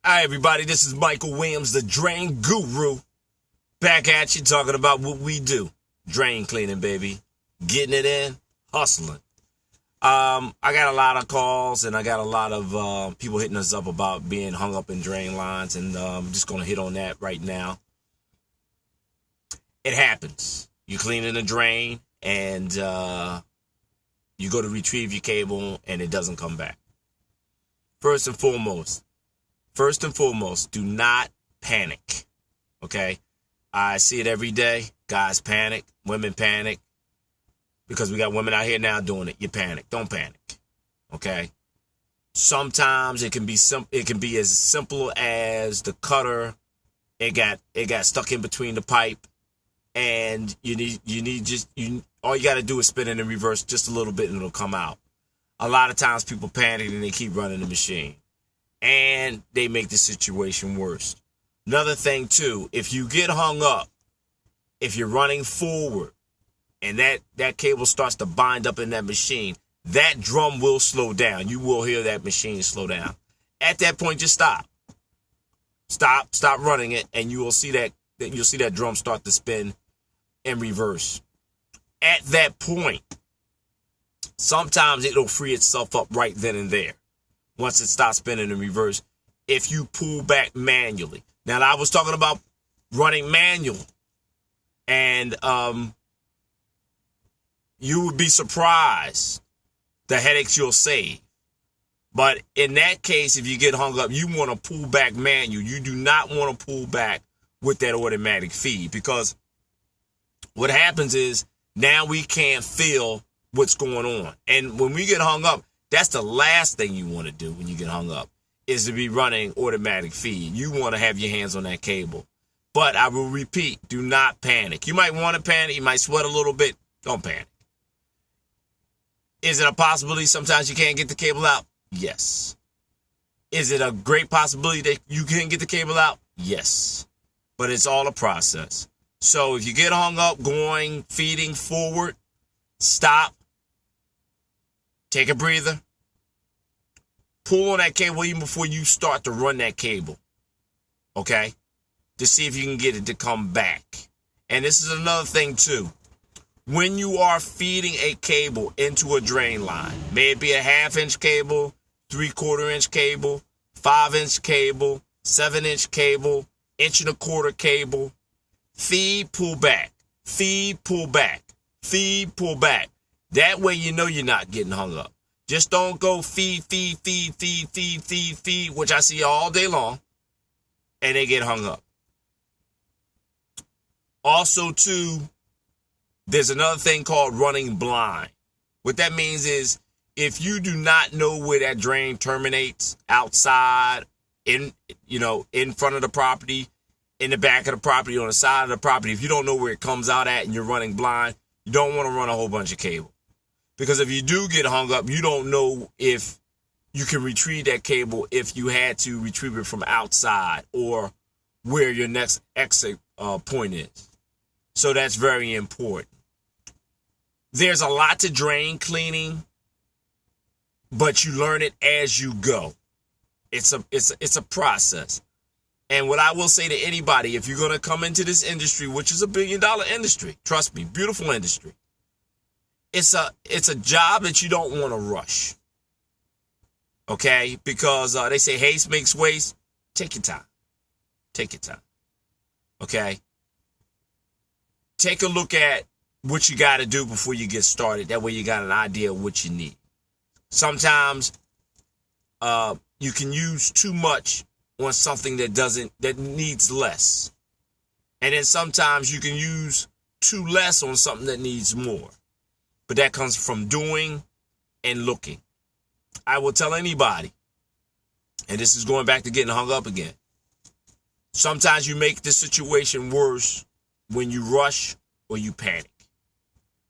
Hi, everybody. This is Michael Williams, the Drain Guru. Back at you talking about what we do. Drain cleaning, baby. Getting it in, hustling. I got a lot of calls and I got a lot of people hitting us up about being hung up in drain lines, and I'm just going to hit on that right now. It happens. You're cleaning a drain and you go to retrieve your cable and it doesn't come back. First and foremost, do not panic, okay? I see it every day. Guys panic, women panic, because we got women out here now doing it. You panic. Don't panic, okay? Sometimes it can be as simple as the cutter. It got stuck in between the pipe, and all you got to do is spin it in reverse just a little bit and it'll come out. A lot of times people panic and they keep running the machine, and they make the situation worse. Another thing too, if you get hung up, if you're running forward and that cable starts to bind up in that machine, that drum will slow down. You will hear that machine slow down. At that point, just stop. Stop running it, and you will see that drum start to spin in reverse. At that point, sometimes it'll free itself up right then and there once it stops spinning in reverse if you pull back manually. Now, I was talking about running manual, and you would be surprised the headaches you'll save. But in that case, if you get hung up, you want to pull back manual. You do not want to pull back with that automatic feed, because what happens is now we can't feel what's going on. And when we get hung up, that's the last thing you want to do when you get hung up, is to be running automatic feed. You want to have your hands on that cable. But I will repeat, do not panic. You might want to panic. You might sweat a little bit. Don't panic. Is it a possibility sometimes you can't get the cable out? Yes. Is it a great possibility that you can get the cable out? Yes. But it's all a process. So if you get hung up feeding forward, stop. Take a breather. Pull on that cable even before you start to run that cable. Okay? To see if you can get it to come back. And this is another thing too. When you are feeding a cable into a drain line, may it be a 1/2-inch cable, 3/4-inch cable, 5-inch cable, 7-inch cable, 1.25-inch cable, feed, pull back. Feed, pull back. Feed, pull back. That way you know you're not getting hung up. Just don't go feed, which I see all day long, and they get hung up. Also, too, there's another thing called running blind. What that means is if you do not know where that drain terminates, outside, in front of the property, in the back of the property, on the side of the property, if you don't know where it comes out at and you're running blind, you don't want to run a whole bunch of cable. Because if you do get hung up, you don't know if you can retrieve that cable if you had to retrieve it from outside or where your next exit point is. So that's very important. There's a lot to drain cleaning, but you learn it as you go. It's a process. And what I will say to anybody, if you're going to come into this industry, which is $1 billion industry, trust me, beautiful industry. It's a job that you don't want to rush. Okay? Because they say haste makes waste. Take your time. Take your time. Okay? Take a look at what you got to do before you get started. That way you got an idea of what you need. Sometimes you can use too much on something that needs less. And then sometimes you can use too less on something that needs more. But that comes from doing and looking. I will tell anybody, and this is going back to getting hung up again, sometimes you make the situation worse when you rush or you panic.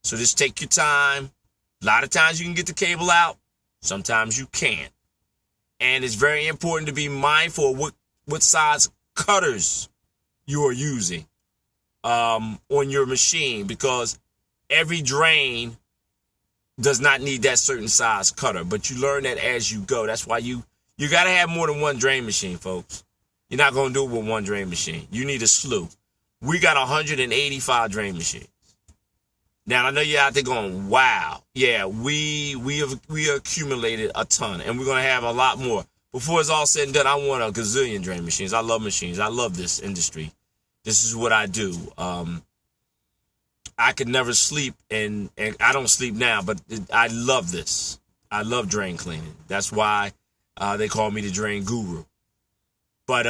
So just take your time. A lot of times you can get the cable out. Sometimes you can't. And it's very important to be mindful of what size cutters you are using on your machine, because every drain does not need that certain size cutter, but you learn that as you go. That's why you got to have more than one drain machine, folks. You're not going to do it with one drain machine. You need a slew. We got 185 drain machines. Now, I know you're out there going, wow. Yeah, we accumulated a ton, and we're going to have a lot more. Before it's all said and done, I want a gazillion drain machines. I love machines. I love this industry. This is what I do. I could never sleep, and I don't sleep now, but I love this. I love drain cleaning. That's why they call me the drain guru. But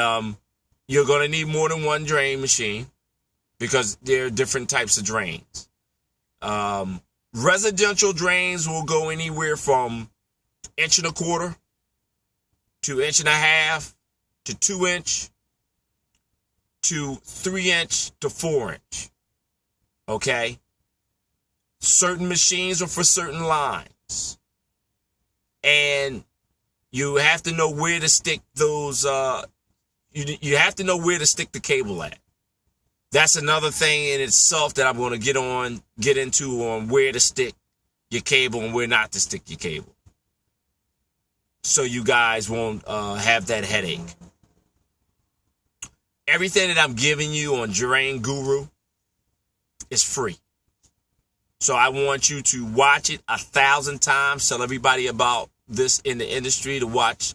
you're going to need more than one drain machine because there are different types of drains. Residential drains will go anywhere from 1.25 inches to 1.5 inches to 2 inch to 3 inch to 4 inch. Okay? Certain machines are for certain lines. And you have to know where to stick those, you have to know where to stick the cable at. That's another thing in itself that I'm going to get into on where to stick your cable and where not to stick your cable. So you guys won't have that headache. Everything that I'm giving you on Drain Guru is free. So I want you to watch it 1,000 times. Tell everybody about this in the industry to watch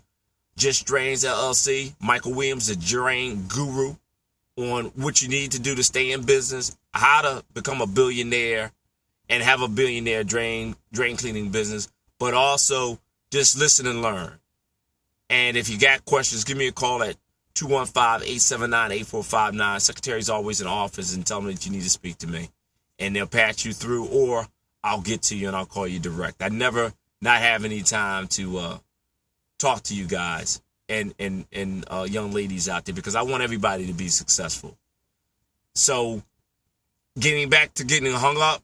Just Drains LLC. Michael Williams, the Drain Guru, on what you need to do to stay in business, how to become a billionaire and have a billionaire drain cleaning business, but also just listen and learn. And if you got questions, give me a call at 215-879-8459. Secretary's always in office, and tell them that you need to speak to me. And they'll patch you through, or I'll get to you and I'll call you direct. I never not have any time to talk to you guys and young ladies out there, because I want everybody to be successful. So getting back to getting hung up,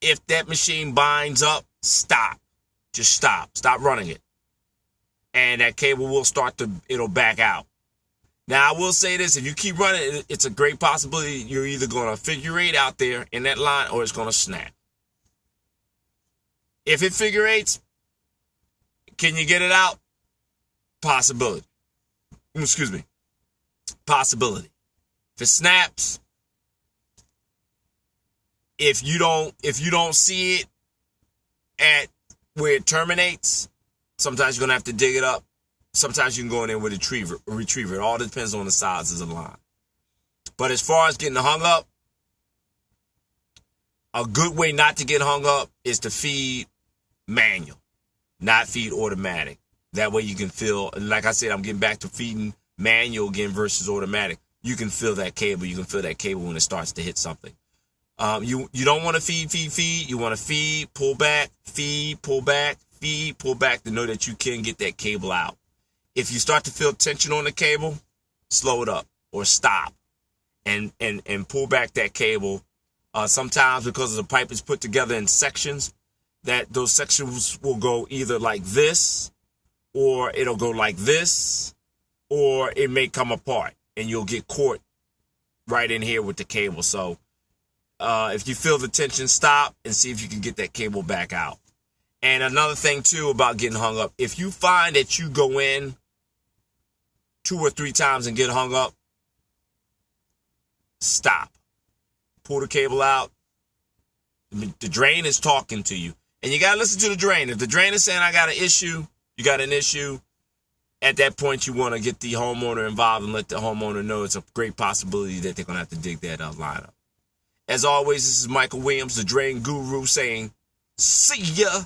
if that machine binds up, stop. Just stop. Stop running it. And that cable will it'll back out. Now, I will say this, if you keep running, it's a great possibility you're either going to figure eight out there in that line or it's going to snap. If it figure eights, can you get it out? Possibility. Excuse me. Possibility. If it snaps, if you don't see it at where it terminates, sometimes you're going to have to dig it up. Sometimes you can go in there with a retriever. It all depends on the size of the line. But as far as getting hung up, a good way not to get hung up is to feed manual, not feed automatic. That way you can feel, like I said, I'm getting back to feeding manual again versus automatic. You can feel that cable. You can feel that cable when it starts to hit something. You don't want to feed. You want to feed, pull back, feed, pull back, feed, pull back to know that you can get that cable out. If you start to feel tension on the cable, slow it up or stop and pull back that cable. Sometimes because the pipe is put together in sections, that those sections will go either like this, or it'll go like this, or it may come apart and you'll get caught right in here with the cable. So if you feel the tension, stop and see if you can get that cable back out. And another thing too about getting hung up, if you find that you go in 2 or 3 times and get hung up, stop. Pull the cable out. The drain is talking to you. And you got to listen to the drain. If the drain is saying, I got an issue, you got an issue, at that point you want to get the homeowner involved and let the homeowner know it's a great possibility that they're going to have to dig that line up. As always, this is Michael Williams, the Drain Guru, saying, see ya.